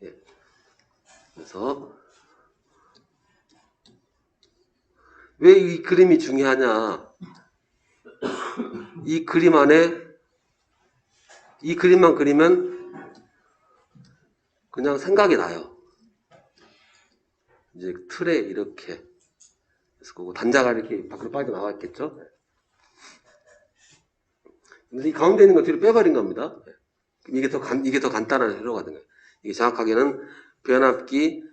예. 그래서 왜 이 그림이 중요하냐? 이 그림 안에 이 그림만 그리면 그냥 생각이 나요. 이제 틀에 이렇게 그래서 그거 단자가 이렇게 밖으로 빠져나와 있겠죠? 근데 이 가운데 있는 거 뒤로 빼버린 겁니다. 이게 더 간단한 회로가 된 거예요. 이게 정확하게는 변압기,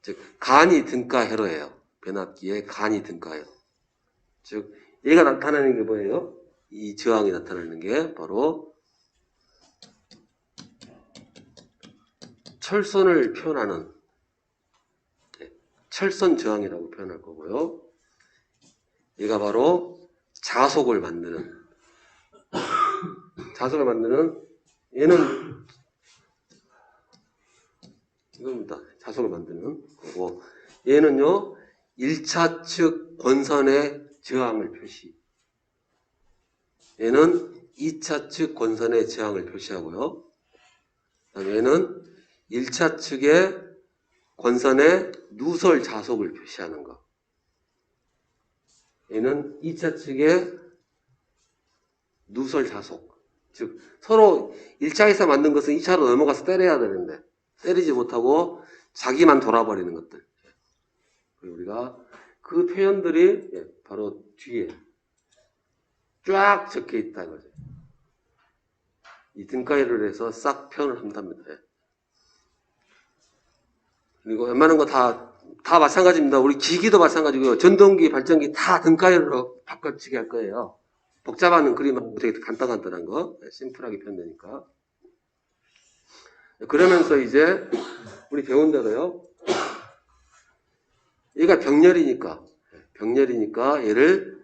즉, 간이 등가 회로예요. 변압기의 간이 등가 회로. 즉, 얘가 나타나는 게 뭐예요? 이 저항이 나타나는 게 바로 철선을 표현하는 철선 저항이라고 표현할 거고요. 얘가 바로 자속을 만드는 얘는 이겁니다. 자속을 만드는 거고 얘는요 1차 측 권선의 저항을 표시 얘는 2차 측 권선의 저항을 표시하고요. 그다음에 얘는 1차 측의 권선의 누설 자속을 표시하는 거. 얘는 2차 측의 누설 자속. 즉 서로 1차에서 만든 것은 2차로 넘어가서 때려야 되는데 때리지 못하고 자기만 돌아버리는 것들. 우리가 그 표현들이 바로 뒤에 쫙 적혀 있다 이거죠. 이 등가위를 해서 싹 표현을 한답니다. 그리고 웬만한 거 다 마찬가지입니다. 우리 기기도 마찬가지고요. 전동기, 발전기 다 등가위로 바꿔치기 할 거예요. 복잡한 그림은 되게 간단한 거, 심플하게 표현되니까. 그러면서 이제 우리 배운 대로요. 얘가 병렬이니까 얘를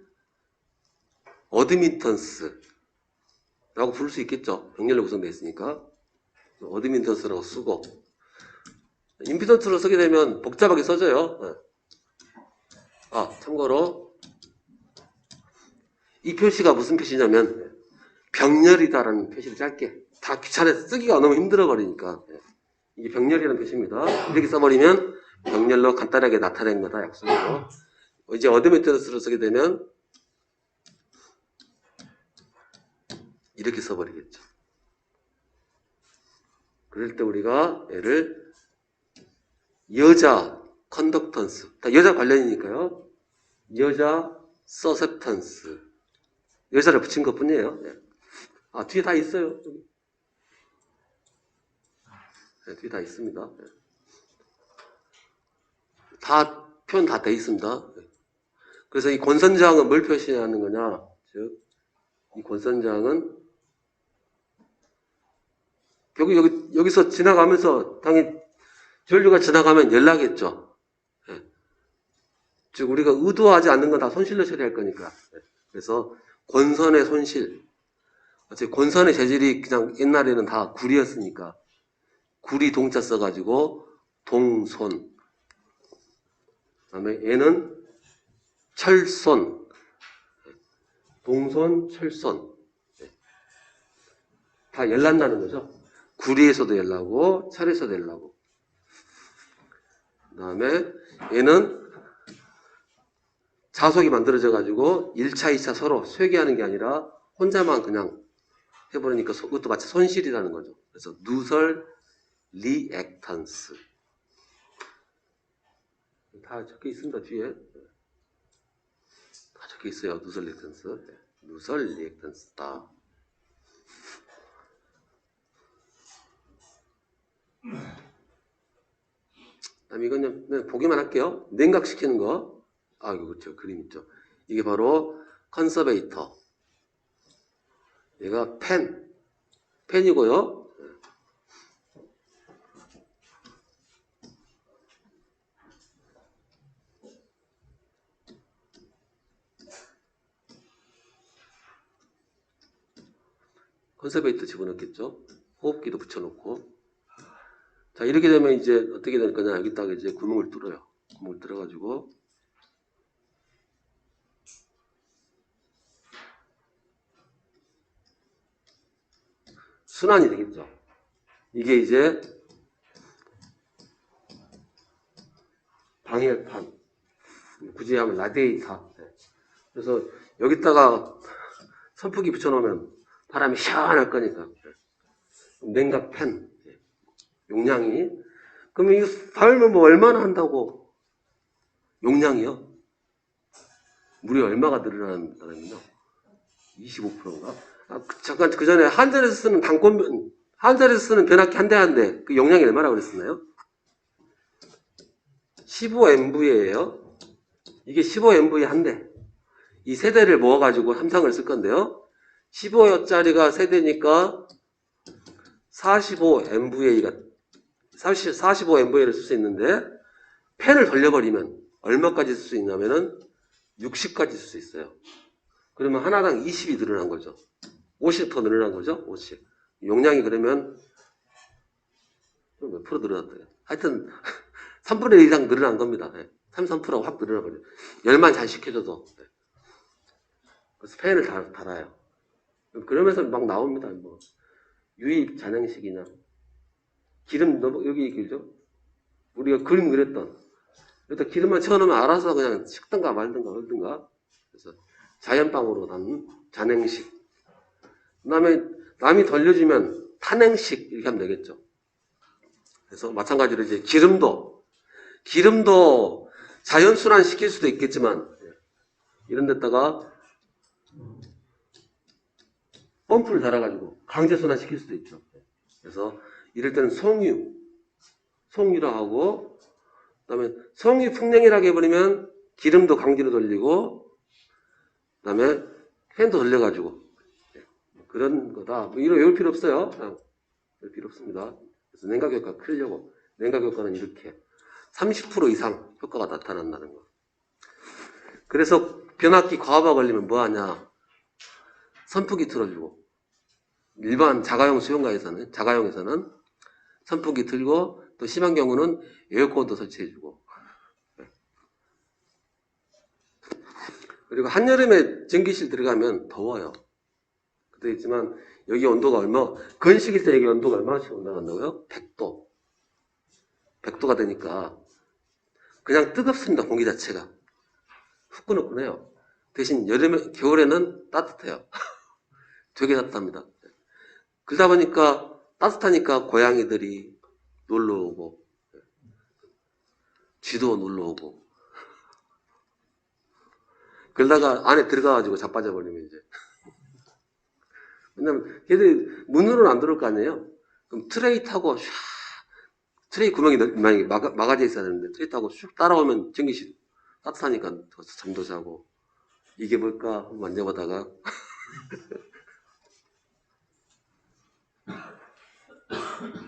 어드민턴스라고 부를 수 있겠죠. 병렬로 구성되어 있으니까 어드민턴스라고 쓰고 임피던스로 쓰게 되면 복잡하게 써져요. 참고로 이 표시가 무슨 표시냐면 병렬이다라는 표시를 짧게 다 귀찮아서 쓰기가 너무 힘들어 버리니까 이게 병렬이라는 표시입니다. 이렇게 써버리면 병렬로 간단하게 나타낸 거다 약속으로. 이제 어드민턴스로 쓰게 되면 이렇게 써버리겠죠. 그럴 때 우리가 얘를 여자 컨덕턴스 다 여자 관련이니까요. 여자 서셉턴스 여자를 붙인 것 뿐이에요. 뒤에 다 있어요. 뒤에 다 있습니다. 다 표현 다 돼 있습니다. 그래서 이 권선저항은 뭘 표시하는 거냐? 즉, 이 권선저항은 결국 여기서 지나가면서 당연히 전류가 지나가면 연락했죠. 즉 우리가 의도하지 않는 건 다 손실로 처리할 거니까. 그래서 권선의 손실. 권선의 재질이 그냥 옛날에는 다 구리였으니까 구리 동자 써가지고 동손. 그다음에 얘는 철손. 동손, 철손. 다 열난다는 거죠. 구리에서도 열나고 철에서도 열나고. 그다음에 얘는 자속이 만들어져 가지고 1차, 2차 서로 쇠기하는 게 아니라 혼자만 그냥 해버리니까 그것도 마치 손실이라는 거죠. 그래서 누설 리액턴스 다 적혀 있습니다. 뒤에 다 적혀 있어요. 누설 리액턴스 누설 리액턴스다. 그다음에 이건 보기만 할게요. 냉각시키는 거. 이거 그렇죠. 그림 있죠. 이게 바로 컨서베이터. 얘가 펜이고요. 컨서베이터 집어넣겠죠. 호흡기도 붙여놓고. 자, 이렇게 되면 이제 어떻게 될 거냐. 여기다가 이제 구멍을 뚫어요. 구멍을 뚫어가지고. 순환이 되겠죠. 이게 이제 방열판, 굳이 하면 라디에이터. 그래서 여기다가 선풍기 붙여놓으면 바람이 시원할 거니까. 냉각 팬 용량이, 그럼 이거 달면 뭐 얼마나 한다고? 용량이요? 물이 얼마가 늘어난다면요? 25%인가? 잠깐 그 전에 한전에서 쓰는 한전에서 쓰는 변압기 한 대 한 대 그 용량이 얼마라고 그랬었나요? 15MV예요. 이게 15MV 한 대. 이 세대를 모아가지고 삼성을 쓸 건데요. 15짜리가 세대니까 45MV를 쓸 수 있는데, 팬을 돌려버리면 얼마까지 쓸 수 있냐면은 60까지 쓸 수 있어요. 그러면 하나당 20이 늘어난 거죠. 50 더 늘어난 거죠. 50. 용량이 그러면 몇 프로 늘어났대요. 하여튼 3분의 1 이상 늘어난 겁니다. 33%가 확 늘어나 버려요. 열만 잘 식혀줘도. 그래서 팬을 달아요. 그러면서 막 나옵니다. 뭐 유입 잔향식이나 기름 너무 여기 길죠. 우리가 그림 그렸던 일단 기름만 채워놓으면 알아서 그냥 식든가 말든가. 그래서 자연빵으로 난 잔행식. 그다음에 남이 돌려주면 탄행식 이렇게 하면 되겠죠. 그래서 마찬가지로 이제 기름도 자연순환 시킬 수도 있겠지만 이런 데다가 펌프를 달아가지고 강제순환 시킬 수도 있죠. 그래서 이럴 때는 송유라 하고, 그다음에 송유 풍량이라고 해버리면 기름도 강제로 돌리고, 그다음에 팬도 돌려가지고 그런 거다. 뭐 이럴 필요 없어요. 이럴 필요 없습니다. 그래서 냉각 효과 크려고 냉각 효과는 이렇게 30% 이상 효과가 나타난다는 거. 그래서 변압기 과부하 걸리면 뭐 하냐? 선풍기 틀어주고, 일반 자가용에서는 선풍기 틀고, 또 심한 경우는 에어컨도 설치해주고. 그리고 한여름에 전기실 들어가면 더워요. 그때 있지만 여기 온도가 건식에서 여기 온도가 얼마씩 올라간다고요? 100도. 100도가 되니까 그냥 뜨겁습니다. 공기 자체가 후끈후끈해요. 대신 겨울에는 따뜻해요. 되게 따뜻합니다. 그러다 보니까 따뜻하니까 고양이들이 놀러 오고, 쥐도 놀러 오고, 그러다가 안에 들어가가지고 자빠져 버리면 이제. 왜냐면 걔들 문으로는 안 들어올 거 아니에요. 그럼 트레이 타고 트레이 구멍이 만약에 막아져 있어야 되는데 트레이 타고 슉 따라오면 전기실 따뜻하니까 잠도 자고. 이게 뭘까 한번 만져보다가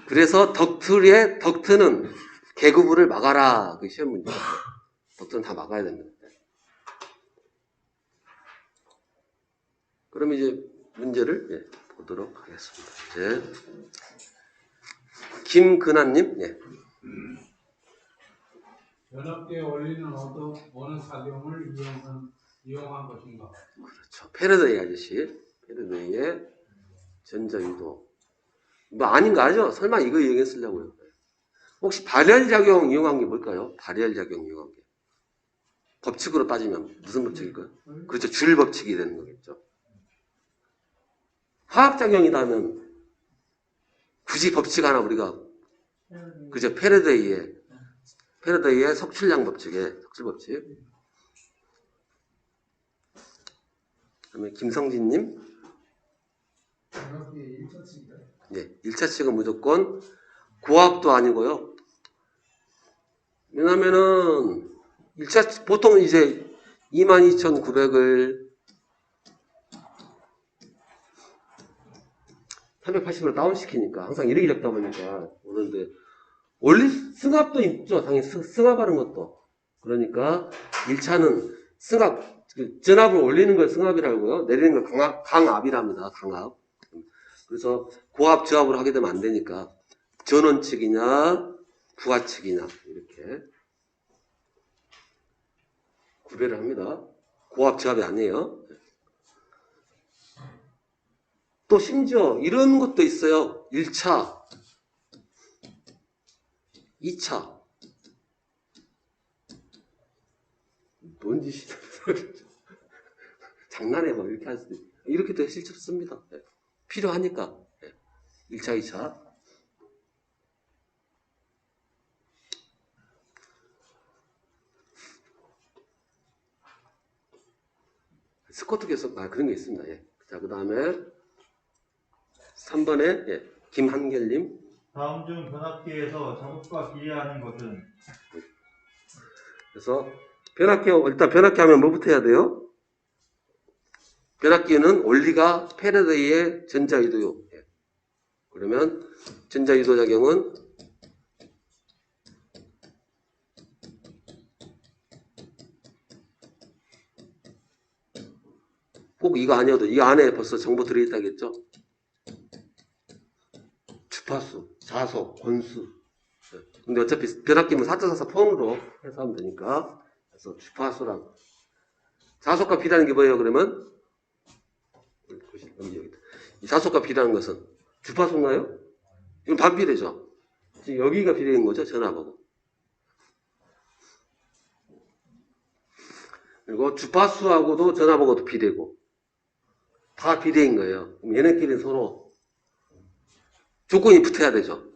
그래서 덕트는 개구부를 막아라. 그 시험 문제예요. 덕트는 다 막아야 됩니다. 그럼 이제 문제를 보도록 하겠습니다. 이제 김근아님, 변압기에 올리는 어느 작용을 이용한 것인가? 그렇죠. 패러데이 아저씨, 패러데이의 전자유도. 뭐 아닌 거 아죠? 설마 이거 이용했으려고요? 혹시 발열작용 이용한 게 뭘까요? 발열작용 이용한 게. 법칙으로 따지면 무슨 법칙일까요? 그렇죠. 줄 법칙이 되는 거겠죠. 화학작용이라면 굳이 법칙 하나 우리가, 그죠? 패러데이의 석출량 법칙의 석출법칙. 그다음에 김성진님. 변압기의 1차칙이다. 네, 1차칙은 무조건 고압도 아니고요. 왜냐면은 1차 보통 이제 22,900을 380으로 다운시키니까 항상 이렇게 적다 보니까 오는데, 승합도 있죠. 당연히 승합하는 것도. 그러니까 1차는 전압을 올리는 걸 승합이라고요. 내리는 걸 강압이랍니다. 강압. 그래서 고압, 저압으로 하게 되면 안 되니까 전원측이냐 부하측이냐 이렇게 구별을 합니다. 고압, 저압이 아니에요. 또 심지어 이런 것도 있어요. 1차, 2차, 짓이다. 장난해 뭐 이렇게 할 수도 있고 이렇게도 실제로 씁니다. 예. 필요하니까. 예. 1차, 2차. 스코트 계속 그런 게 있습니다. 예. 자, 그 다음에 3번에 예. 김한결님. 다음 중 변압기에서 자석과 비례하는 것은 그래서 변압기 일단 변압기 하면 뭐부터 해야 돼요? 변압기는 원리가 패러데이의 전자유도요. 예. 그러면 전자유도 작용은 꼭 이거 아니어도 이 안에 벌써 정보 들어있다겠죠? 주파수, 자속, 권수. 예. 근데 어차피 변압기는 4.44 폰으로 해서 하면 되니까. 그래서 주파수랑 자속과 비례하는 게 뭐예요? 그러면 이 자속과 비례하는 것은 주파수인가요? 이건 반비례죠. 지금 여기가 비례인 거죠, 전압하고. 그리고 주파수하고도 전압하고도 비례고 다 비례인 거예요. 그럼 얘네끼리 서로 조건이 붙어야 되죠.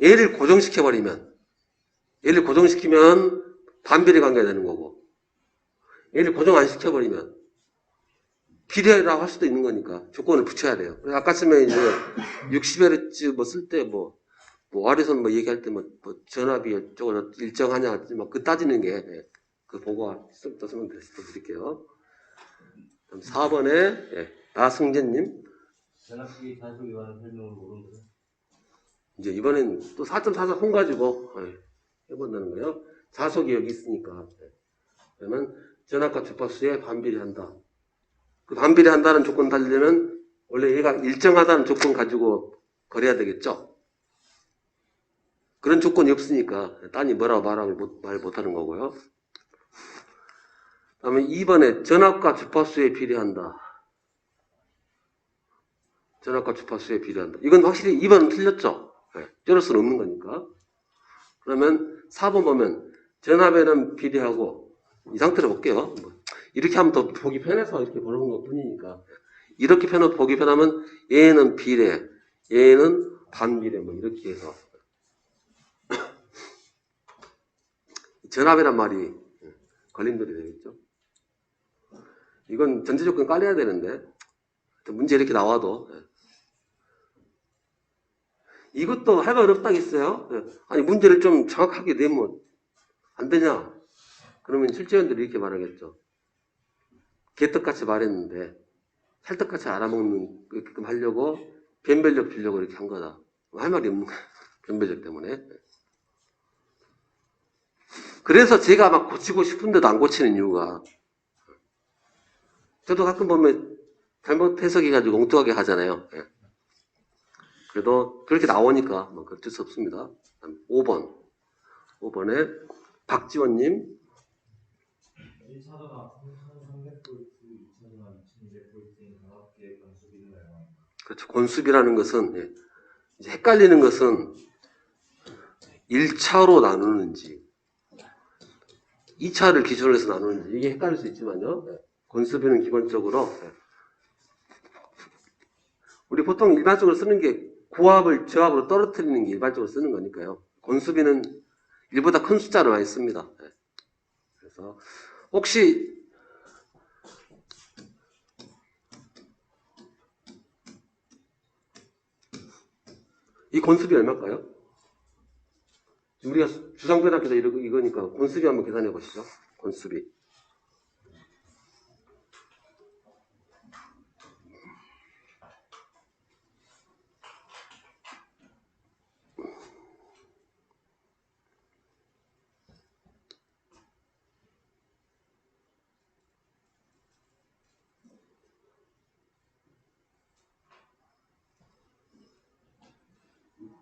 얘를 고정시키면 반비례 관계가 되는 거고 얘를 고정 안 시켜버리면 비례라고 할 수도 있는 거니까 조건을 붙여야 돼요. 그래서 아까 쓰면 이제 60Hz 뭐 쓸 때 와리선 뭐 얘기할 때 전압이 쪽으로 일정하냐 그 따지는 게 그 보고 쓰면 더 드릴게요. 그럼 4번에 나승재님. 전압기 단속에 관한 설명을 모르는 거예요. 이제 이번엔 또 4.44 폰 가지고 해본다는 거예요. 자속이 여기 있으니까. 그러면 전압과 주파수에 반비례한다. 그 반비례한다는 조건 달리려면 원래 얘가 일정하다는 조건 가지고 거래해야 되겠죠. 그런 조건이 없으니까 딴이 뭐라고 말 못하는 거고요. 다음에 2번에 전압과 주파수에 비례한다. 전압과 주파수에 비례한다. 이건 확실히 2번은 틀렸죠. 쩔을 수는 없는 거니까. 그러면 4번 보면 전압에는 비례하고 이 상태로 볼게요. 이렇게 하면 더 보기 편해서 이렇게 보는 것 뿐이니까. 이렇게 보기 편하면 얘는 비례, 얘는 반비례 이렇게 해서 전압이란 말이 걸림돌이 되겠죠. 이건 전제 조건 깔려야 되는데 문제 이렇게 나와도 이것도 하기가 어렵다겠어요. 아니 문제를 좀 정확하게 내면 안 되냐? 그러면 실제원들이 이렇게 말하겠죠. 개떡같이 말했는데 찰떡같이 알아먹는 하려고 변별력 주려고 이렇게 한 거다. 할 말이 없는 거야. 변별력 때문에. 그래서 제가 막 고치고 싶은데도 안 고치는 이유가 저도 가끔 보면 잘못 해석해가지고 엉뚱하게 하잖아요. 그래도 그렇게 나오니까 어쩔 수 없습니다. 5번에 박지원님. 1차도나 300V, 2차도나 2200V인 변압기의 권수비는 얼마입니까? 그렇죠. 권수비라는 것은 이제 헷갈리는 것은 1차로 나누는지 2차를 기준으로 해서 나누는지 이게 헷갈릴 수 있지만요. 권수비는 기본적으로 우리 보통 일반적으로 쓰는 게 고압을 저압으로 떨어뜨리는 게 일반적으로 쓰는 거니까요. 권수비는 1보다 큰 숫자를 많이 씁니다. 그래서 혹시 이 권수비 얼마일까요? 우리가 주상변압기에서 이거니까 권수비 한번 계산해 보시죠. 권수비.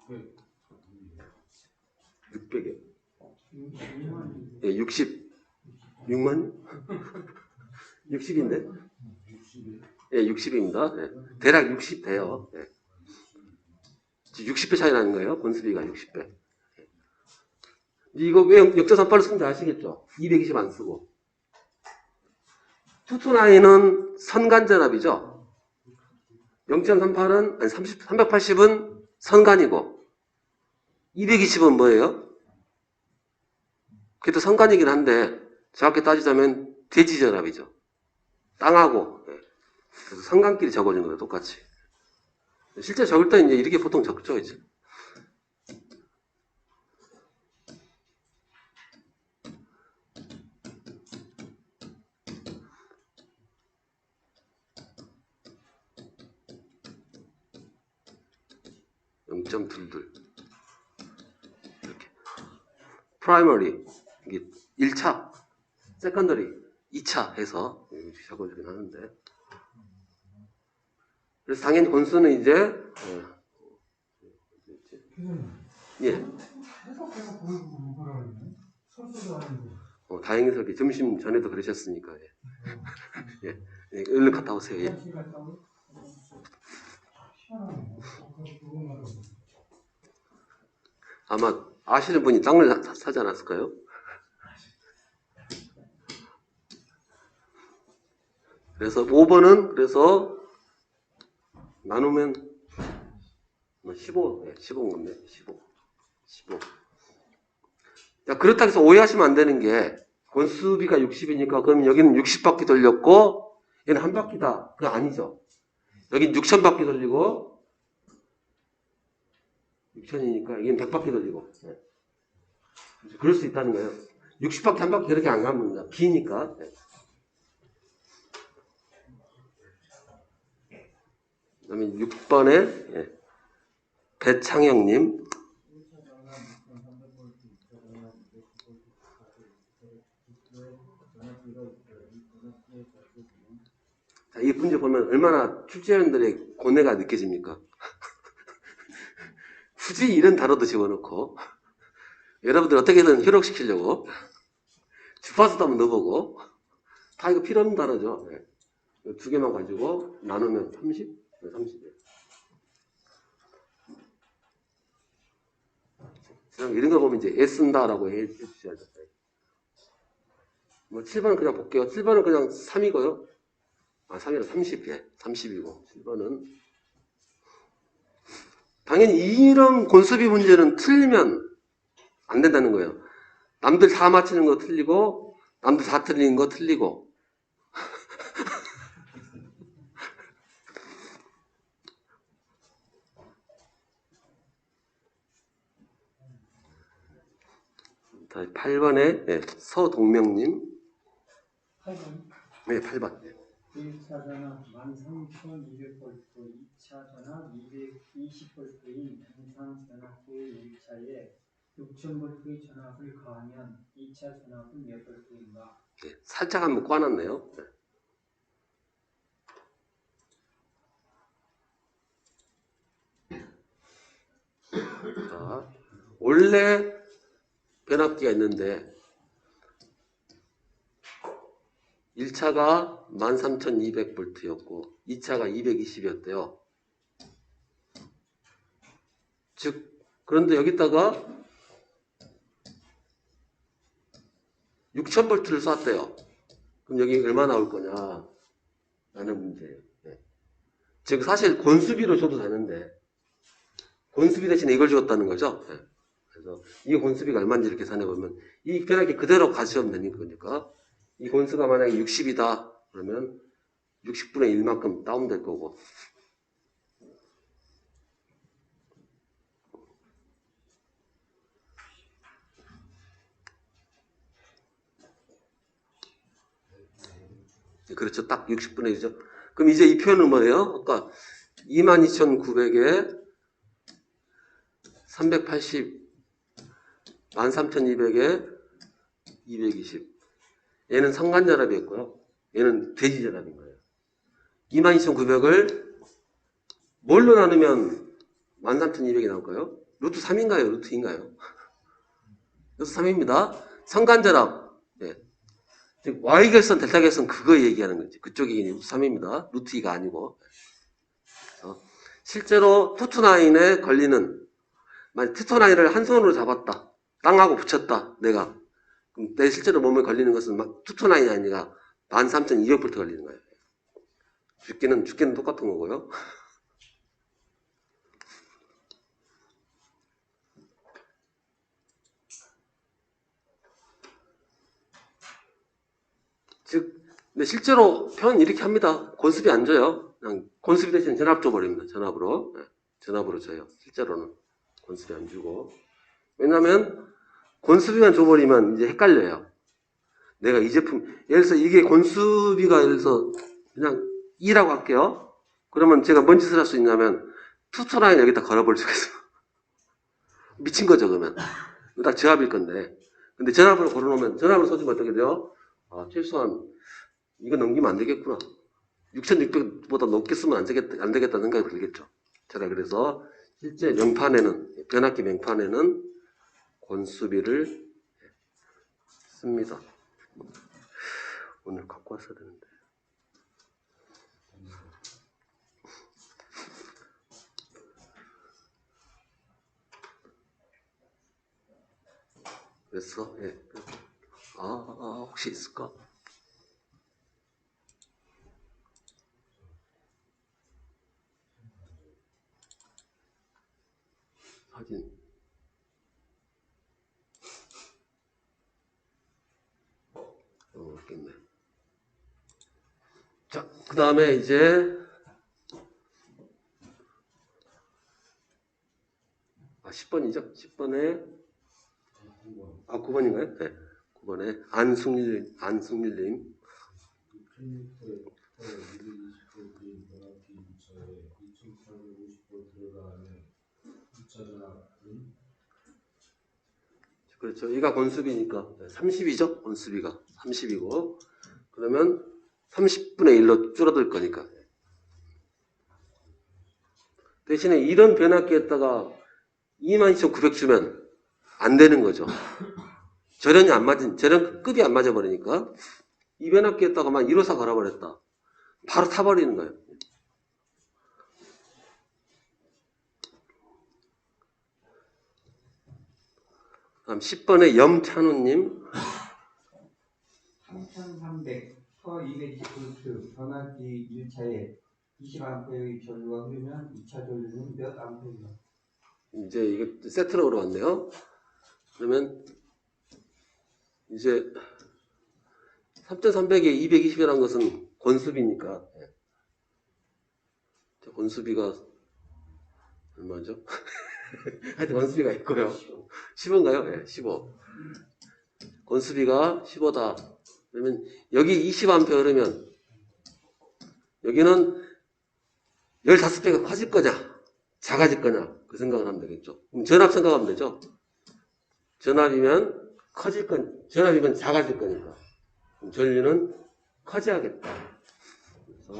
그 600에. 66만? 60인데? 60입니다. 대략 60 돼요. 60배 차이 나는 거예요. 권수비가 60배. 이거 왜 역자산파를 쓰는지 아시겠죠? 220 안 쓰고. 투투나인은 선간전압이죠. 0.38은, 아니 380은 선간이고, 220은 뭐예요? 그래도 선간이긴 한데, 정확히 따지자면 대지전압이죠. 땅하고. 예. 그래서 선간끼리 적어준 거예요, 똑같이. 실제 적을 때 이제 이렇게 보통 적죠, 이제. .22 이렇게 primary 이게 1차, secondary 2차 해서 이렇게 적어주긴 하는데 그래서 당연히 권수는 이제 예 해석해서 뭐라 그러네. 선수도 아니고. 다행히 저기 점심 전에도 그러셨으니까 예, 얼른 갔다 오세요. 예. 아마 아시는 분이 땅을 사지 않았을까요? 그래서 5번은 그래서 나누면 15, 15인 건데 15. 자, 그렇다고 해서 오해하시면 안 되는 게 권수비가 60이니까 그럼 여기는 60바퀴 돌렸고 얘는 한 바퀴다. 그거 아니죠. 여긴 6,000바퀴 돌리고 6,000이니까 여기는 100바퀴 돌리고 그럴 수 있다는 거예요. 60바퀴 한 바퀴 그렇게 안 갑니다. 기니까. 그 다음에 6번에 배창영님 자, 이 문제 보면 얼마나 출제위원들의 고뇌가 느껴집니까? 굳이 이런 단어도 집어넣고 여러분들 어떻게든 효력시키려고 주파수도 한번 넣어보고 다 이거 필요 없는 단어죠. 두 개만 가지고 나누면 30? 30. 이런 거 보면 이제 애쓴다라고 해주셔야죠. 뭐 7번은 그냥 볼게요. 7번은 그냥 3이고요. 3이라 30, 30이고 7번은 당연히 이런 권수비 문제는 틀리면 안 된다는 거예요. 남들 다 맞히는 거 틀리고 남들 다 틀리는 거 틀리고 다시 8번에 서동명님 8번. 네, 8번 1차 전압 13,200V, 2차 전압 220V인 정상 전압계의 1차에 6,000V의 전압을 가하면 2차 전압은 몇 V인가? 네, 살짝 한번 꽈놨네요. 자, 원래 변압기가 있는데 1차가 13,200V였고 2차가 220이었대요. 즉 그런데 여기다가 6,000V를 쐈대요. 그럼 여기 얼마 나올 거냐 라는 문제예요. 즉 사실 권수비로 줘도 되는데 권수비 대신에 이걸 줬다는 거죠. 그래서 이 권수비가 얼마인지를 계산해 보면 이 변압기 그대로 가시면 되는 거니까 이 권수가 만약에 60이다 그러면 60분의 1만큼 다운될 거고 그렇죠. 딱 60분의 1이죠. 그럼 이제 이 표현은 뭐예요? 아까 22,900에 380 13,200에 220 얘는 상간전압이었고요. 얘는 대지전압인 거예요. 22,900을 뭘로 나누면 13,200이 나올까요? 루트 3인가요? 루트 2인가요? 루트 3입니다. 상간전압. 즉 Y결선, 델타결선 그거 얘기하는 거지. 그쪽이 루트 3입니다. 루트 2가 아니고. 실제로 투투나인에 걸리는 만약 투투나인을 한 손으로 잡았다. 땅하고 붙였다. 내가. 그럼 내 실제로 몸에 걸리는 것은 막 투투나인이 아니라 13,200V 걸리는 거예요. 죽기는 똑같은 거고요. 즉, 근데 실제로 표현 이렇게 합니다. 권수비 안 줘요. 그냥 권수비 대신 전압 줘버립니다. 전압으로. 네, 전압으로 줘요. 실제로는. 권수비 안 주고. 왜냐면, 권수비만 줘버리면 이제 헷갈려요. 내가 이 제품, 예를 들어서 이게 권수비가 예를 들어서 그냥 2라고 할게요. 그러면 제가 뭔 짓을 할 수 있냐면, 투투라인 여기다 걸어볼 수가 있어요. 미친 거죠, 그러면. 이거 딱 저압일 건데. 근데 전압으로 걸어놓으면, 전압으로 쏘지면 어떻게 돼요? 아, 최소한, 이거 넘기면 안 되겠구나. 6600보다 높게 쓰면 안 되겠다는 생각이 들겠죠. 제가 그래서, 실제 명판에는, 변압기 명판에는 권수비를 씁니다. 오늘 갖고 왔어야 되는데. 그랬어? 예. 혹시 있을까? 사진. 없겠네. 자, 그 다음에 이제, 10번이죠? 10번에, 9번인가요? 네. 9번에 안승일님. 1600 220V 변압기 2차에 2850V 들어가는 2차 전압은 그렇죠. 얘가 권수비니까 30이죠? 권수비가 30이고 그러면 30분의 1로 줄어들 거니까 대신에 이런 변압기에다가 22,900 주면 안 되는 거죠. 절연급이 안 맞아 버리니까 이 변압기에다가만 154 걸어버렸다. 바로 타버리는 거예요. 다음 10번에 염찬우님. 3300 퍼 220V 변압기 1차에 20A의 전류가 흐르면 2차 전류는 몇 암페어인가? 이제 이거 세트로 올라왔네요. 그러면 이제 3300에 220이라는 것은 권수비니까 권수비가 얼마죠? 하여튼 권수비가 있고요. 15인가요? 네, 15. 권수비가 15다. 그러면 여기 20A 흐르면 여기는 15배가 커질 거냐 작아질 거냐 그 생각을 하면 되겠죠. 그럼 전압 생각하면 되죠. 전압이면 전압이면 작아질 거니까 그럼 전류는 커져야겠다. 그래서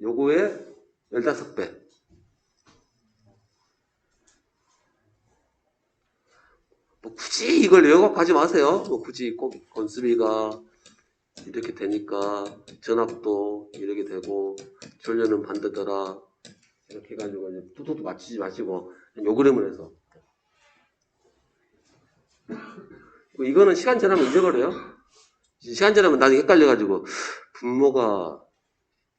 요거에 15배. 뭐 굳이 이걸 외워갖고 하지 마세요. 뭐 굳이 꼭 권수비가 이렇게 되니까 전압도 이렇게 되고 전류는 반대더라 이렇게 해가지고 이제 뚜뚜뚜 맞추지 마시고 요 그림을 해서 이거는 시간 지나면 잊어버려요. 시간 지나면 나중에 헷갈려가지고 분모가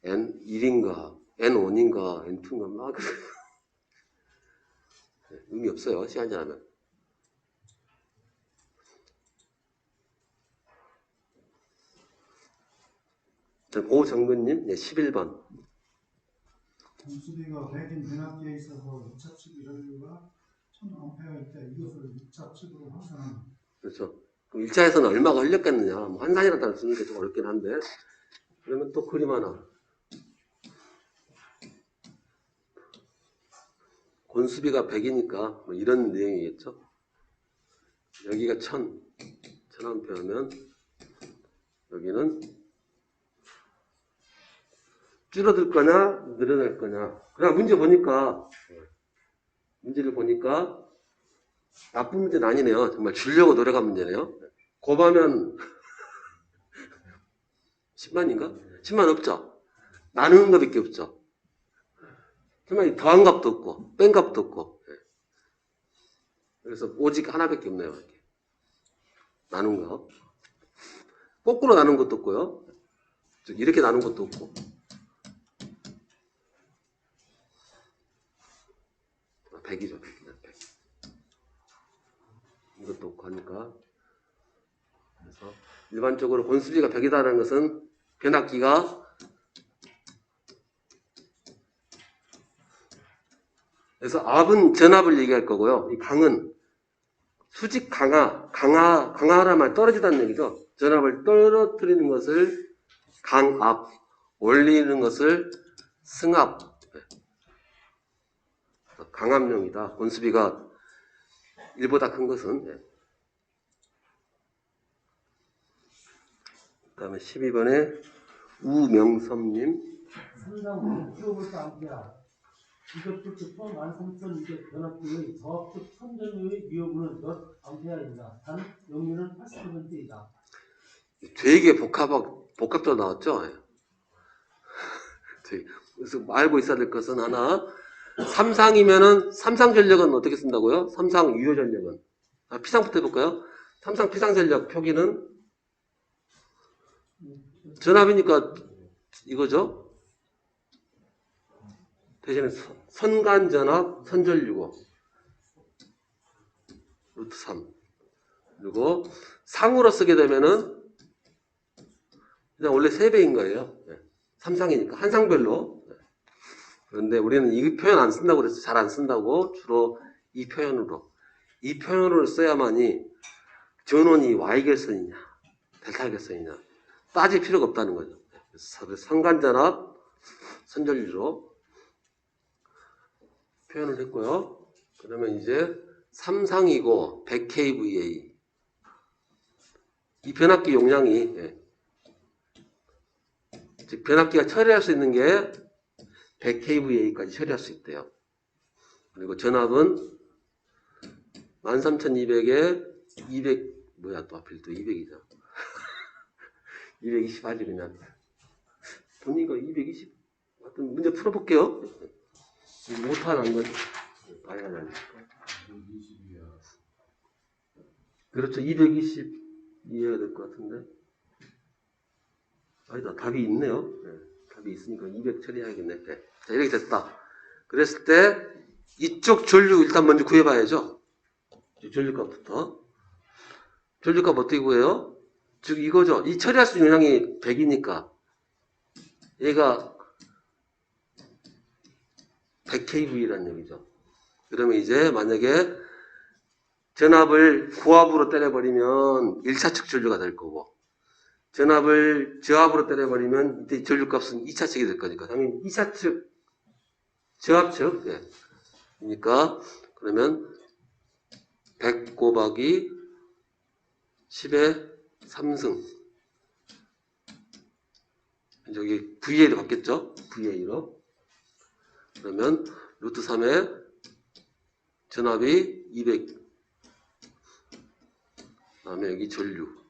N1인가 N1인가 N2인가 막 의미 없어요. 시간 지나면. 고정근님, 네, 11번. 권수비가 100인 변압기에 있어서 2차 측 전류가 1000A일 때 이것을 2차 측으로 환산합니다. 그렇죠. 그럼 1차에서는 얼마가 흘렸겠느냐. 뭐 환산이라는 단어 쓰는 게 좀 어렵긴 한데. 그러면 또 그림 하나. 권수비가 100이니까 뭐 이런 내용이겠죠. 여기가 1000A면 여기는 줄어들 거냐, 늘어날 거냐. 그냥 문제를 보니까 나쁜 문제는 아니네요. 정말 주려고 노력한 문제네요. 곱하면 10만인가? 10만 없죠? 나누는 것밖에 없죠? 정말 더한 값도 없고, 뺀 값도 없고. 그래서 오직 하나밖에 없네요. 이렇게. 나눈 거. 거꾸로 나눈 것도 없고요. 즉 이렇게 나눈 것도 없고. 아, 100이죠. 100. 이것도 없고 하니까. 그래서 일반적으로 권수비가 100이다라는 것은 변압기가 그래서 압은 전압을 얘기할 거고요. 이 강은 수직 강하란 말 떨어지다는 얘기죠. 전압을 떨어뜨리는 것을 강압, 올리는 것을 승압. 강압용이다. 권수비가 1보다 큰 것은. 그 다음에 12번에 우명섭님. 상당 6kV 암페어 이것부터 총 13,200 변압기의 저압적 선전류의 위험은 몇 암페어입니다. 단 용률은 80%이다. 되게 복합적으로 나왔죠. 그래서 알고 있어야 될 것은 하나, 삼상이면은 삼상 전력은 어떻게 쓴다고요? 삼상 유효 전력은 피상부터 해볼까요? 삼상 피상 전력 표기는 전압이니까 이거죠. 대신에 선간 전압 선전류고 루트 3 그리고 상으로 쓰게 되면은 그냥 원래 3배인 거예요. 삼상이니까 한 상별로. 그런데 우리는 이 표현 안 쓴다고 그래서 잘 안 쓴다고 주로 이 표현으로 써야만이 전원이 Y 결선이냐 델타 결선이냐 따질 필요가 없다는 거죠. 그래서 상간전압 선전류로 표현을 했고요. 그러면 이제 삼상이고 100kVA 이 변압기 용량이 즉 변압기가 처리할 수 있는 게 100kVA까지 처리할 수 있대요. 그리고 전압은 13,200에 200 뭐야 또 하필 또 200이죠. 220 하지 그냥. 본인가 220 하여튼 문제 풀어볼게요. 못하는 건 봐야 하니까. 120이야. 그렇죠. 220 이해해야 될 것 같은데. 아니다. 답이 있네요. 답이 있으니까 200 처리해야겠네. 자, 이렇게 됐다. 그랬을 때 이쪽 전류 일단 먼저 구해봐야죠. 전류값부터. 전류값 어떻게 구해요? 즉 이거죠. 이 처리할 수 있는 용량이 100이니까 얘가 100kV라는 얘기죠. 그러면 이제 만약에 전압을 고압으로 때려버리면 1차측 전류가 될 거고 전압을 저압으로 때려버리면 이때 전류값은 2차측이 될 거니까 당연히 2차측 저압측 그러니까 그러면 100 곱하기 10의 3승 여기 VA로 바뀌었죠? VA로 그러면 루트 3에 전압이 200 그 다음에 여기 전류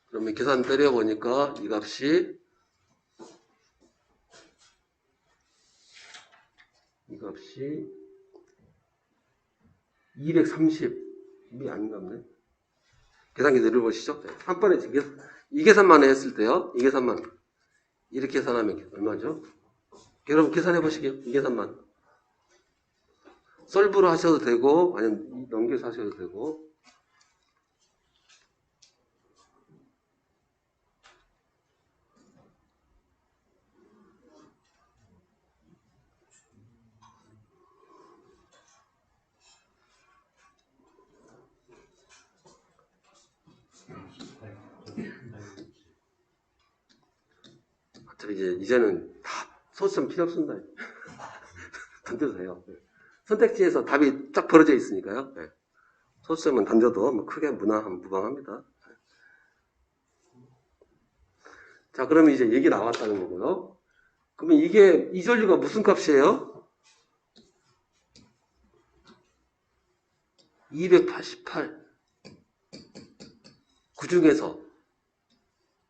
그러면 계산 때려보니까 이 값이 230이 아닌가 계산기 내려보시죠. 한 번에 이 계산만 했을 때요. 이 계산만 이렇게 계산하면 얼마죠? 여러분 계산해 보시게요. 이 계산만 솔브로 하셔도 되고 아니면 넘겨서 하셔도 되고 어차피 이제는 다 소수점 필요 없습니다. 던져도 돼요. 선택지에서 답이 딱 벌어져 있으니까요. 소수점은 던져도 뭐 크게 무방합니다. 자, 그러면 이제 얘기 나왔다는 거고요. 그러면 이게 이 전류가 무슨 값이에요? 288. 그 중에서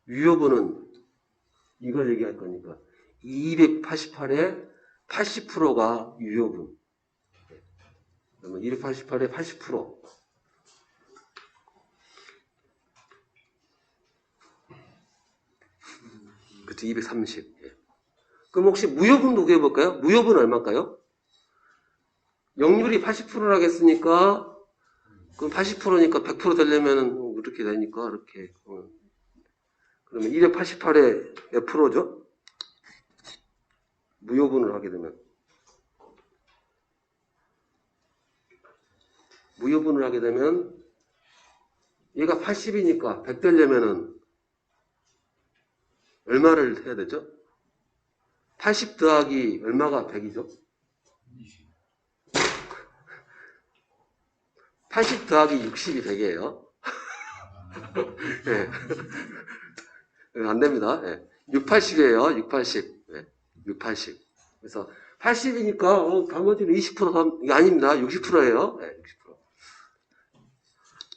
유효분은 이걸 얘기할 거니까 288의 80%가 유효분. 그러면 288의 80%. 그렇죠. 230. 예. 그럼 혹시 무효분도 구해볼까요? 무효분 얼마일까요? 영률이 80%라고 했으니까, 그럼 80%니까 100% 되려면 이렇게 되니까, 이렇게. 그러면 288에 몇 프로죠? 무효분을 하게 되면. 무효분을 하게 되면, 얘가 80이니까 100 되려면은, 얼마를 해야 되죠? 80 더하기 얼마가 100이죠? 80 더하기 60이 100이에요. 예. 안 됩니다. 예. 680이에요. 680. 예. 680. 그래서 80이니까 나머지는 20% 이게 아닙니다. 60%예요. 예. 60%.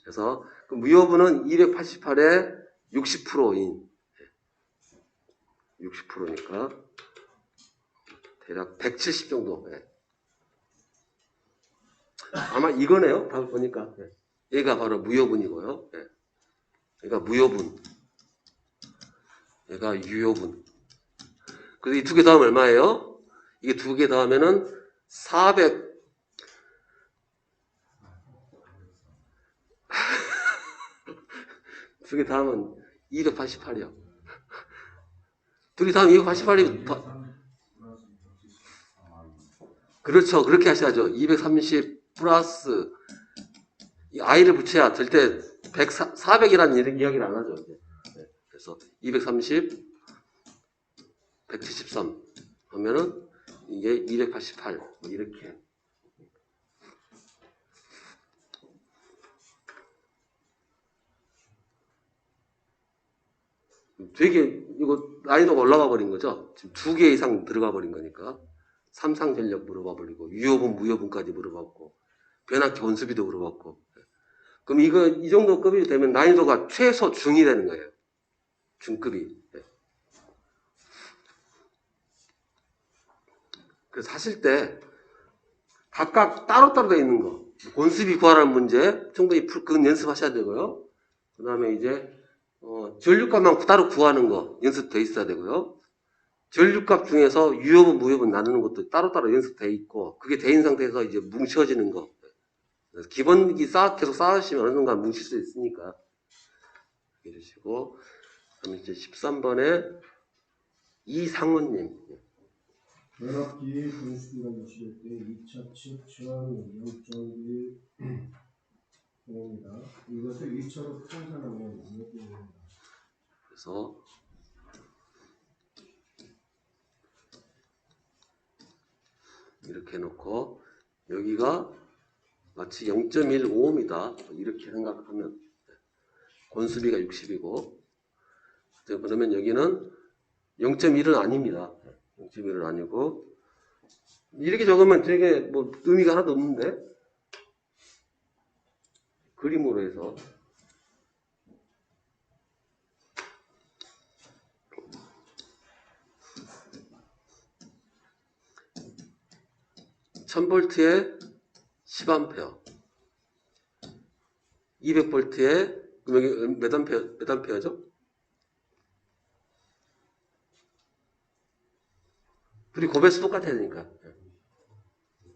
그래서 그 무효분은 288에 60%인 60%니까 대략 170 정도. 예. 아마 이거네요. 답을 보니까. 예. 얘가 바로 무효분이고요. 예. 얘가 무효분. 얘가 유효분. 그래서 이 두 개 더하면 얼마예요? 이게 두 개 더하면은 400. 두 개 더하면 288이요. 두 개 더하면 288이 더. 그렇죠. 그렇게 하셔야죠. 230 플러스 이 i를 붙여야 절대 400이라는 이야기를 안 하죠. 이제. 네. 그래서 230, 173 하면은 이게 288 뭐 이렇게. 되게 이거 난이도가 올라가 버린 거죠. 지금 2개 이상 들어가 버린 거니까. 삼상전력 물어봐 버리고 유효분, 무효분까지 물어봤고 변압기 원수비도 물어봤고. 그럼 이거 이 정도 급이 되면 난이도가 최소 중이 되는 거예요. 중급이. 그래서 하실 때 각각 따로따로 되어 있는 거 원수비 구하라는 문제 충분히 그건 연습하셔야 되고요. 그 다음에 이제 전류값만 따로 구하는 거 연습돼 있어야 되고요. 전류값 중에서 유효분, 무효분 나누는 것도 따로따로 연습돼 있고 그게 돼 있는 상태에서 이제 뭉쳐지는 거. 그래서 기본기 계속 쌓으시면 어느 순간 뭉칠 수 있으니까 이러시고 그다음에 이제 13번에 이상훈님. 변압기 분수비가 60일 때 2차 측 저항이 0.1입니다. 이것을 2차로 청산하면 이렇게 됩니다. 그래서 이렇게 해놓고 여기가 마치 0.15입니다. 이렇게 생각하면 권수비가 60이고 그러면 여기는 0.1은 아닙니다. 0.1은 아니고 이렇게 적으면 되게 뭐 의미가 하나도 없는데 그림으로 해서 (1000볼트에) 10A 200볼트에 그럼 여기 몇 암페어죠? 둘이 고배수 똑같아야 되니까.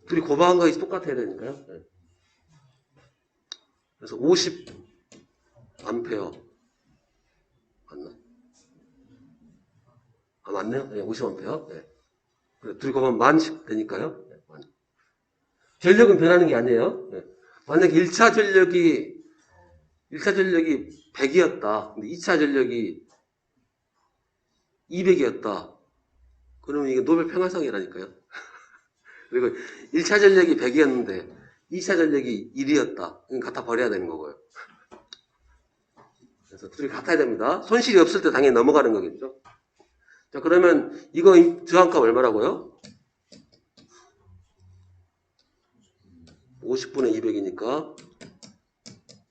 둘이 고방한 것이 똑같아야 되니까요. 그래서 50 암페어 맞나? 아 맞네요. 네, 50 암페어. 네. 둘이 곱하면 만씩 되니까요. 네, 만. 전력은 변하는 게 아니에요. 네. 만약에 1차 전력이 100이었다. 근데 2차 전력이 200이었다. 그러면 이게 노벨 평화상이라니까요. 그리고 1차 전력이 100이었는데 2차 전력이 1이었다. 이건 갖다 버려야 되는 거고요. 그래서 둘이 같아야 됩니다. 손실이 없을 때 당연히 넘어가는 거겠죠. 자, 그러면 이거 저항값 얼마라고요? 50분의 200이니까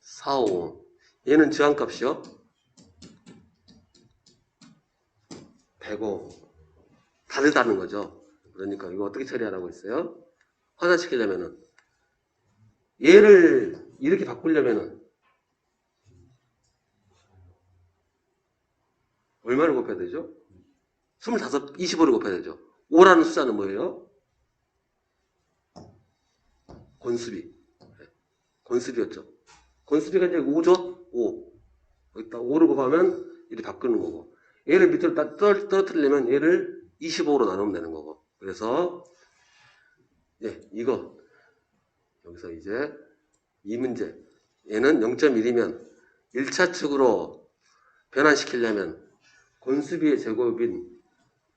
4오. 얘는 저항값이요? 105. 다르다는 거죠. 그러니까 이거 어떻게 처리하라고 했어요? 환산시키려면은 얘를 이렇게 바꾸려면은 얼마를 곱해야 되죠? 25, 25를 곱해야 되죠. 5라는 숫자는 뭐예요? 권수비. 권수비였죠. 권수비가 이제 5죠? 5. 여기다 5를 곱하면 이렇게 바꾸는 거고. 얘를 밑으로 떨어뜨리려면 얘를 25로 나누면 되는 거고. 그래서, 이거. 여기서 이제 이 문제. 얘는 0.1이면 1차 측으로 변환시키려면 권수비의 제곱인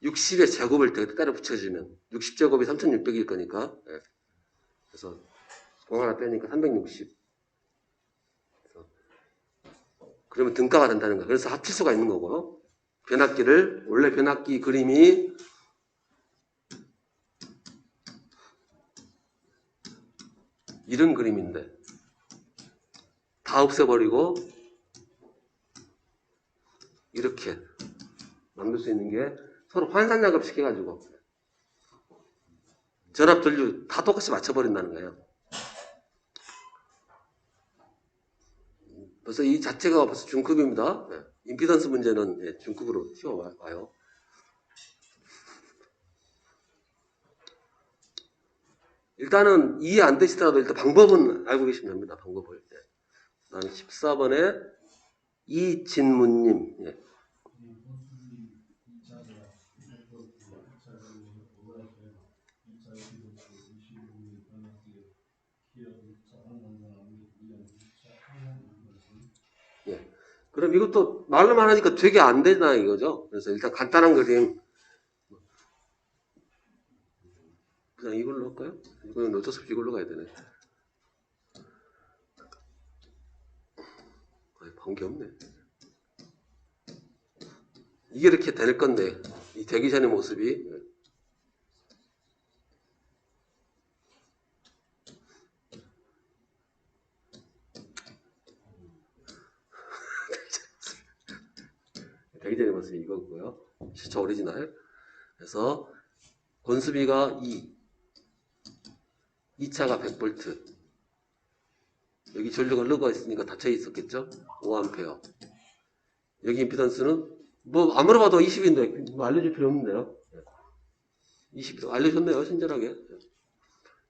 60의 제곱을 따로 붙여주면 60제곱이 3600일 거니까. 그래서 공 하나 빼니까 360. 그러면 등가가 된다는 거예요. 그래서 합칠 수가 있는 거고. 변압기를, 원래 변압기 그림이 이런 그림인데 다 없애버리고 이렇게 만들 수 있는 게 서로 환산작업 시켜가지고 전압 전류 다 똑같이 맞춰버린다는 거예요. 그래서 이 자체가 벌써 중급입니다. 임피던스 문제는 중급으로 튀어와요. 일단은 이해 안 되시더라도 일단 방법은 알고 계시면 됩니다. 방법을. 그다음에 14번에 이진무님. 그럼 이것도 말로만 하니까 되게 안 되나 이거죠. 그래서 일단 간단한 그림 그냥 이걸로 할까요? 이거는 어쩔 수 없이 이걸로 가야 되네. 관계 없네. 이게 이렇게 될 건데 이 되기 전의 모습이 되기 전의 모습이 이거고요. 시초 오리지널. 그래서 권수비가 2차가 100V. 여기 전류가 러가 있으니까 닫혀 있었겠죠? 5A. 여기 임피던스는 뭐 아무리 봐도 20인데 뭐 알려줄 필요 없는데요. 20 알려줬네요, 친절하게.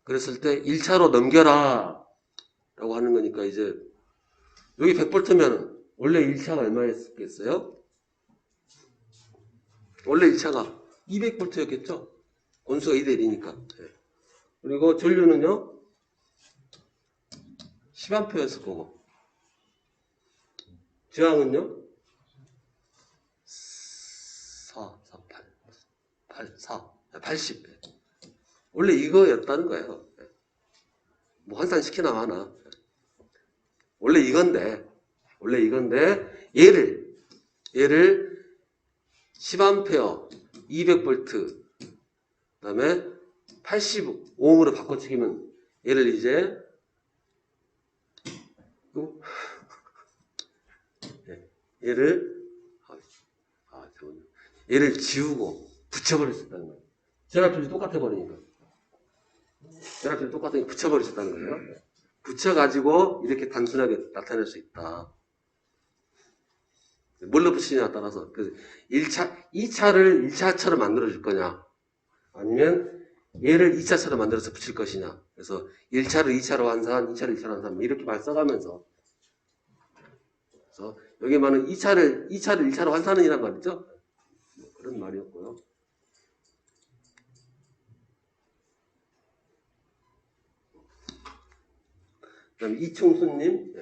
그랬을 때 1차로 넘겨라 라고 하는 거니까 이제 여기 100V면 원래 1차가 얼마였겠어요? 원래 1차가 200V였겠죠? 온수가 2대 1이니까. 그리고 전류는요 10A였을 거고 저항은요 80. 원래 이거였다는 거예요. 뭐 환산시키나 마나. 원래 이건데 얘를 10A 200V 그다음에 80ohm으로 바꿔치기면 얘를 이제 얘를 지우고 붙여버릴 수 있다는 거예요. 전압줄이 똑같아 버리니까. 전압줄이 똑같으니까 붙여버릴 수 있다는 거예요. 붙여가지고 이렇게 단순하게 나타낼 수 있다. 뭘로 붙이냐에 따라서 2차를 1차처럼 만들어줄 거냐 아니면 얘를 2차처럼 만들어서 붙일 것이냐. 그래서 1차를 2차로 환산, 2차를 1차로 환산 이렇게 말 써가면서 그래서 여기 말은 2차를 1차로 환산이란 말이죠. 그런 말이었고요. 그 다음에 이충수님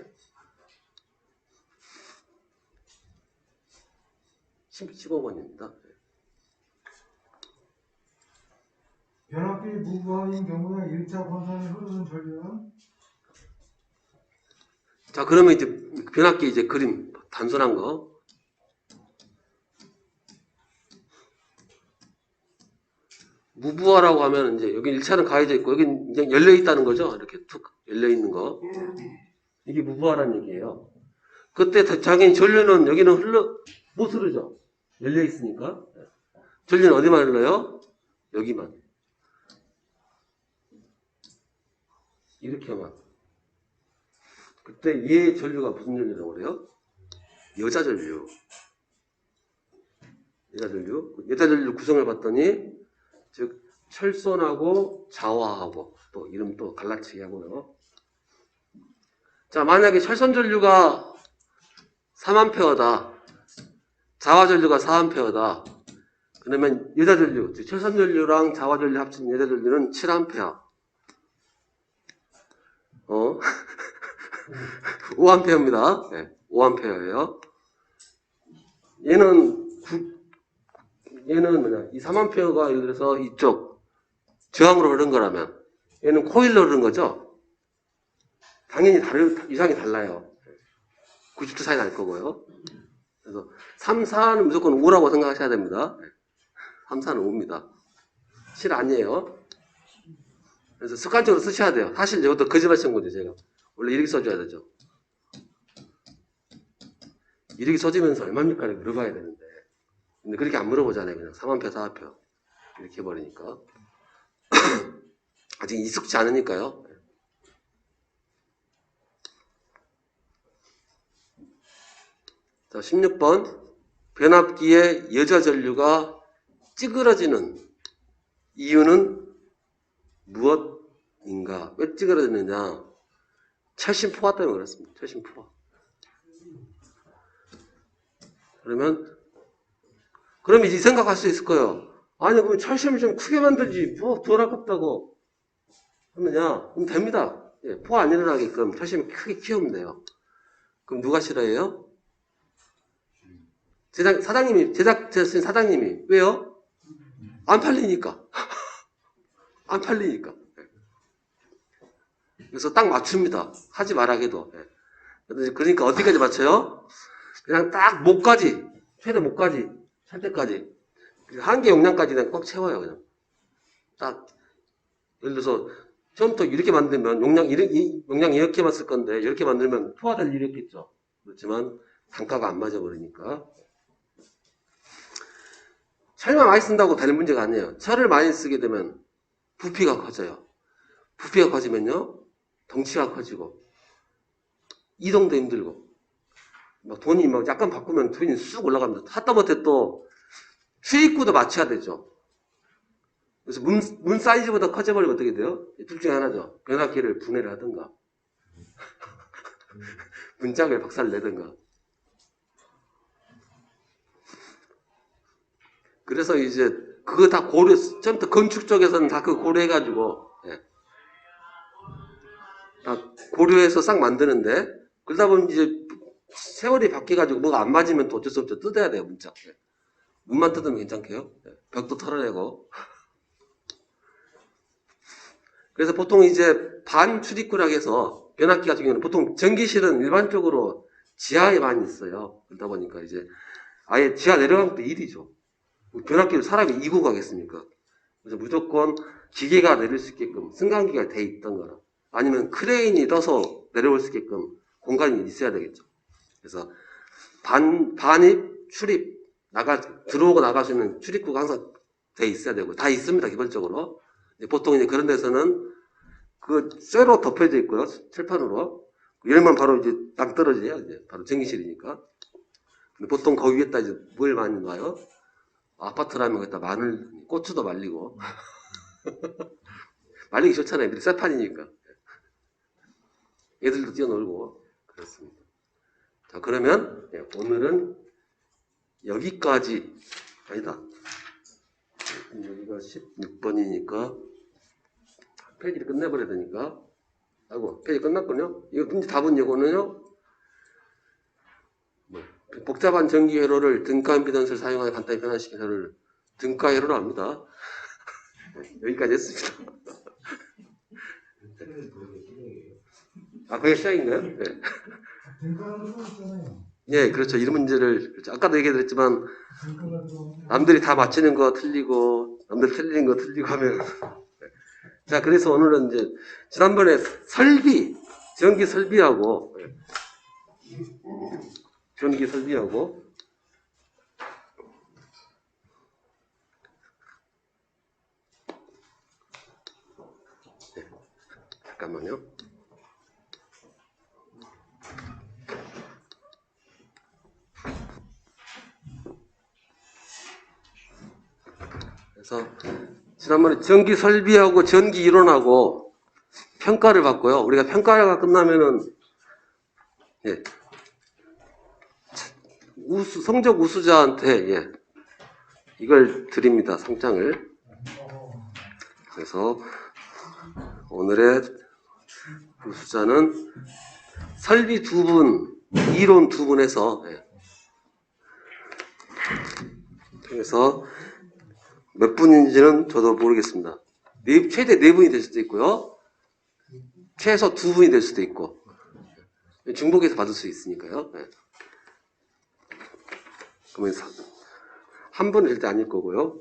15번입니다. 변압기 무부하인 경우에 1차 번선이 흐르는 전류는 자, 그러면 이제 변압기 이제 그림 단순한 거. 무부하라고 하면 이제 여기 1차는 가해져 있고 여기 이제 열려 있다는 거죠. 이렇게 툭 열려 있는 거. 이게 무부하라는 얘기예요. 그때 당연히 전류는 여기는 못 흐르죠. 열려 있으니까. 전류는 어디만 흘러요? 여기만. 이렇게만. 그때 얘 전류가 무슨 전류라고 그래요? 여자 전류. 여자전류 구성을 봤더니 즉 철선하고 자화하고 또 이름 또 갈라치기 하고요. 자, 만약에 철선전류가 3A다. 자화전류가 4A다. 그러면 여자전류, 즉 철선전류랑 자화전류 합친 여자전류는 7A. 5A입니다. 네, 5A예요. 얘는 뭐냐? 이 3A가 예를 들어서 이쪽 저항으로 흐른 거라면 얘는 코일로 흐른 거죠? 당연히 이상이 달라요. 90도 차이 날 거고요. 그래서 3, 4는 무조건 5라고 생각하셔야 됩니다. 3, 4는 5입니다. 7 아니에요. 그래서 습관적으로 쓰셔야 돼요. 사실 이것도 거짓말 쓴 거죠, 제가. 원래 이렇게 써줘야 되죠. 이렇게 써주면서 얼마입니까? 이렇게 물어봐야 되는데. 근데 그렇게 안 물어보잖아요. 그냥 3A, 4A. 이렇게 해버리니까. 아직 익숙지 않으니까요. 자, 16번. 변압기의 여자 전류가 찌그러지는 이유는 무엇인가? 왜 찌그러지느냐? 철심 포화 때문에 그렇습니다. 철심 포화. 그러면 이제 생각할 수 있을 거예요. 아니, 그럼 철심을 좀 크게 만들지. 뭐, 덜 아깝다고. 하느냐? 그럼 됩니다. 예, 포화 안 일어나게끔 철심을 크게 키우면 돼요. 그럼 누가 싫어해요? 제작자신 사장님이. 왜요? 안 팔리니까. 안 팔리니까. 그래서 딱 맞춥니다. 하지 말아게도. 그러니까 어디까지 맞춰요? 그냥 딱 목까지, 최대 목까지, 찰 때까지. 한계 용량까지 그냥 꽉 채워요, 그냥. 딱. 예를 들어서, 처음부터 이렇게 만들면, 용량 이렇게만 쓸 건데, 이렇게 만들면 포화될 일이 없겠죠. 그렇지만, 단가가 안 맞아버리니까. 철만 많이 쓴다고 되는 문제가 아니에요. 철을 많이 쓰게 되면, 부피가 커져요. 부피가 커지면요, 덩치가 커지고, 이동도 힘들고, 막 돈이 막 약간 바꾸면 돈이 쑥 올라갑니다. 하다못해 또 수입구도 맞춰야 되죠. 그래서 문 사이즈보다 커져버리면 어떻게 돼요? 둘 중에 하나죠. 변압기를 분해를 하든가, 문짝을 박살을 내든가. 그래서 이제 그거 다 처음부터 건축 쪽에서는 다 그거 고려해가지고, 다 고려해서 싹 만드는데, 그러다 보면 이제 세월이 바뀌어가지고 뭐가 안 맞으면 또 어쩔 수 없죠. 뜯어야 돼요, 문짝. 문만 뜯으면 괜찮게요. 벽도 털어내고. 그래서 보통 이제 반출입구라고 해서 변압기 같은 경우는 보통 전기실은 일반적으로 지하에 많이 있어요. 그러다 보니까 이제 아예 지하 내려가면 또 일이죠. 변압기를 사람이 이고 가겠습니까? 그래서 무조건 기계가 내릴 수 있게끔 승강기가 돼 있던거나 아니면 크레인이 떠서 내려올 수 있게끔 공간이 있어야 되겠죠. 그래서 반입, 출입, 들어오고 나갈 수 있는 출입구가 항상 돼 있어야 되고, 다 있습니다, 기본적으로. 보통 이제 그런 데서는 그 쇠로 덮여져 있고요, 철판으로. 열면 바로 이제 딱 떨어져요, 이제. 바로 전기실이니까. 근데 보통 거기 위에다 이제 뭘 많이 놔요? 아파트라면 거기다 고추도 말리고. 말리기 좋잖아요. 미리 쇠판이니까. 애들도 뛰어놀고. 그렇습니다. 자, 그러면 오늘은 여기까지. 아니다. 여기가 16번이니까 페이지를 끝내버려야 되니까. 아이고, 페이지 끝났군요. 이거 문제 답은 이거는요. 복잡한 전기 회로를 등가 임피던스를 사용하여 간단히 변환시킨 회로를 등가 회로로 합니다. 여기까지 했습니다. 아, 그게 시작인가요? 네. 등가가 들어있잖아요. 예, 그렇죠. 이런 문제를, 그렇죠. 아까도 얘기했지만, 남들이 다 맞히는 거 틀리고, 남들 틀리는 거 틀리고 하면. 자, 그래서 오늘은 이제, 지난번에 전기 설비하고, 잠깐만요. 그래서 지난번에 전기 설비하고 전기 이론하고 평가를 받고요. 우리가 평가가 끝나면은 예, 성적 우수자한테 예, 이걸 드립니다. 상장을. 그래서 오늘의 우수자는 설비 2분, 이론 2분에서 예. 그래서 몇 분인지는 저도 모르겠습니다. 최대 4분이 될 수도 있고요. 최소 2분이 될 수도 있고 중복해서 받을 수 있으니까요. 네. 그러면 한 분은 절대 아닐 거고요.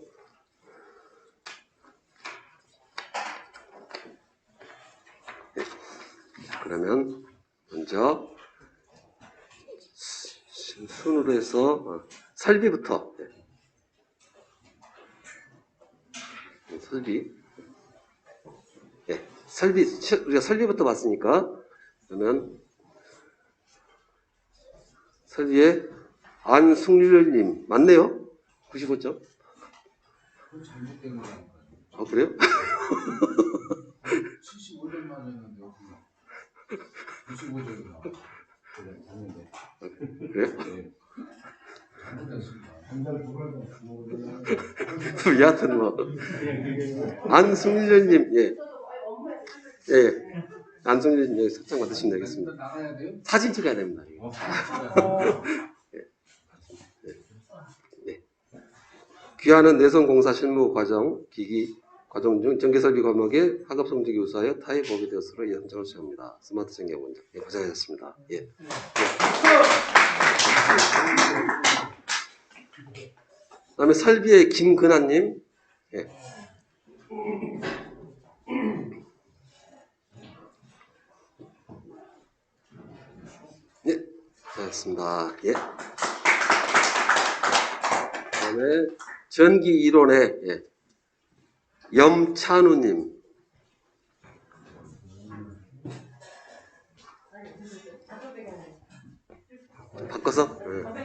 네. 그러면 먼저 순으로 해서 설비부터 네. 설비. 예, 우리가 설비부터 봤으니까, 그러면, 설비의 안승률님, 맞네요? 95점? 그거 잘못된 거라니까. 아, 그래요? 75점 맞았는데 어떻게 95점이나. 그래, 맞는데. 그래요? 네. 잘못했습니다. 여하튼 뭐, 안승률님, 예. 예, 안승률님, 여기 석장 받으시면 되겠습니다. 나가야 돼요? 사진 찍어야 됩니다. 이거. 예. 귀하는 내성공사 실무 과정, 기기 과정 중 전기설비 과목의 학업 성적이 우수하여 타입 보게 되었으므로 연장을 수여합니다. 스마트 전경 원장. 예, 고생하셨습니다. 예. 그다음에 설비의 김근아님. 예. 예, 고생하셨습니다. 예. 그다음에 전기 이론의 예. 염찬우님. 바꿔서? 예.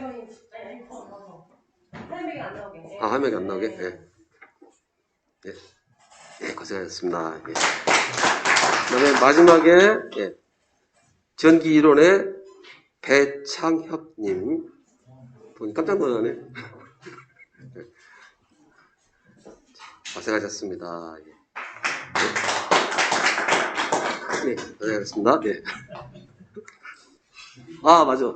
아, 화면이 안 나오게? 예. 예. 예, 고생하셨습니다. 예. 그 다음에 마지막에, 예. 전기 이론의 배창협님. 보니 깜짝 놀라네. 예. 고생하셨습니다. 예. 네, 고생하셨습니다. 예. 아, 맞아.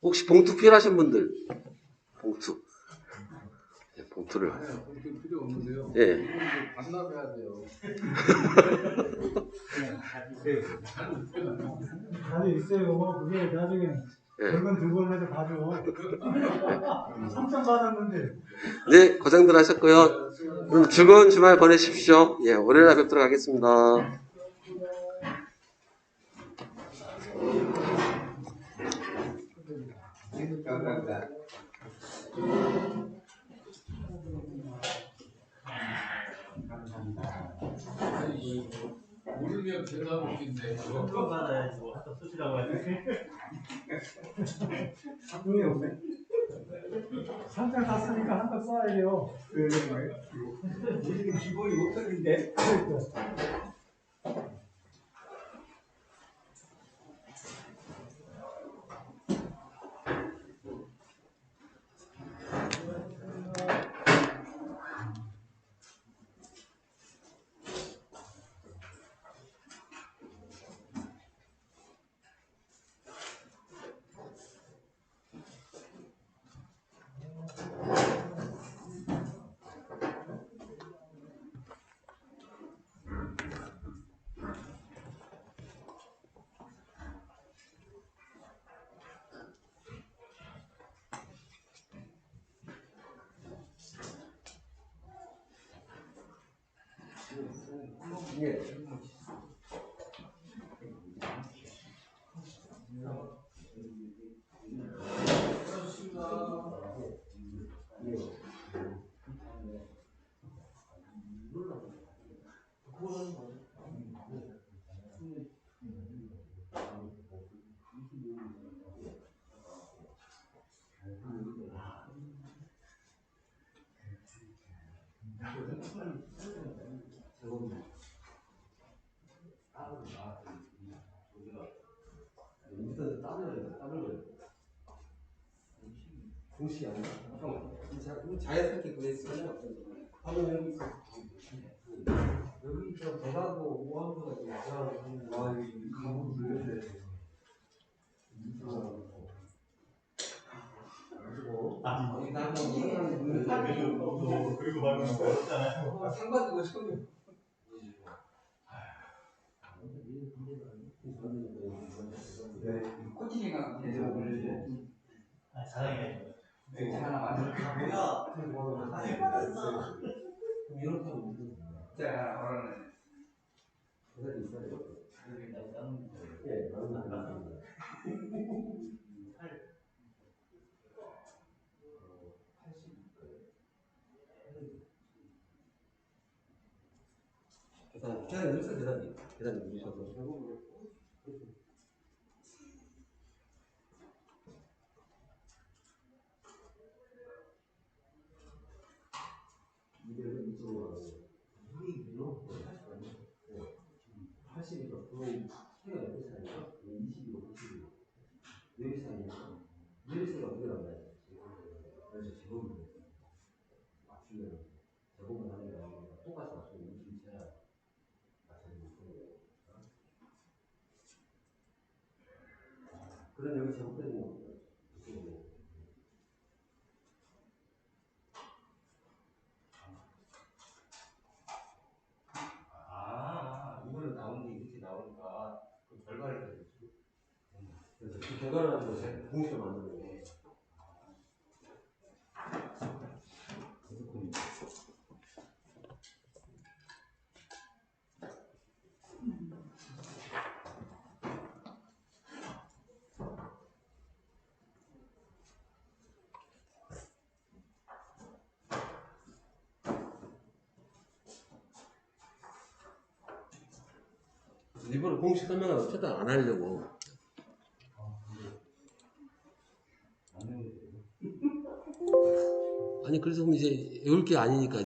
혹시 봉투 필요하신 분들, 봉투. 예, 봉투를. 아니요, 그렇게 필요 없는데요. 예. 이건 이제 반납해야 돼요. 다들 있어요. 그게 나중에 예. 결건 들고 오면 가져. 3점 받았는데. 네, 고생들 하셨고요. 그럼 즐거운 주말 보내십시오. 예, 월요일에 뵙도록 하겠습니다. 감사합니다. 모르면 대답 없긴데. 돈 받아야지 뭐 갖다 쓰시라고 하지. 돈이 없네. 3점 땄으니까 한 점 써야 돼요. 그러는 거예요? 우리 기본이 5점인데. 공식이 아니야? 형, 자연스럽게 그랬어요. 하면 여기 있어. 여기 저 대가고 오한도가 좀 들어가고 와 여기 가고 불려야 돼. 아니 나는 그리고 말고 어렵잖아요. 상관도 처음. 코치님과 계속 그러죠. 사장님. 맥주 하나 만들까? 이렇게 자, 오늘 계산 늘상 계산이 누르셔서. 이대로 이쪽으로 가는 거예요. 이로 80이죠. 그럼 키가 몇 개 차이죠? 22로 90이요. 4개 차이니까 4개 차이가 어떻게 나와요? 그래서 제곱을 맞추면 제곱을 하는 게 아니라 똑같이 맞추면 22 차이가 맞춰서 맞추는 거예요. 그럼 여기 제곱되는 거 어때요? 이거는 나오는 게 이렇게 나오니까 그 결과를 되겠죠. 그래서 그 결과를 가지고 제가 공식을 만드는 거예요. 일부러 공식 설명을 최대한 안 하려고. 아니 그래서 이제 외울 게 아니니까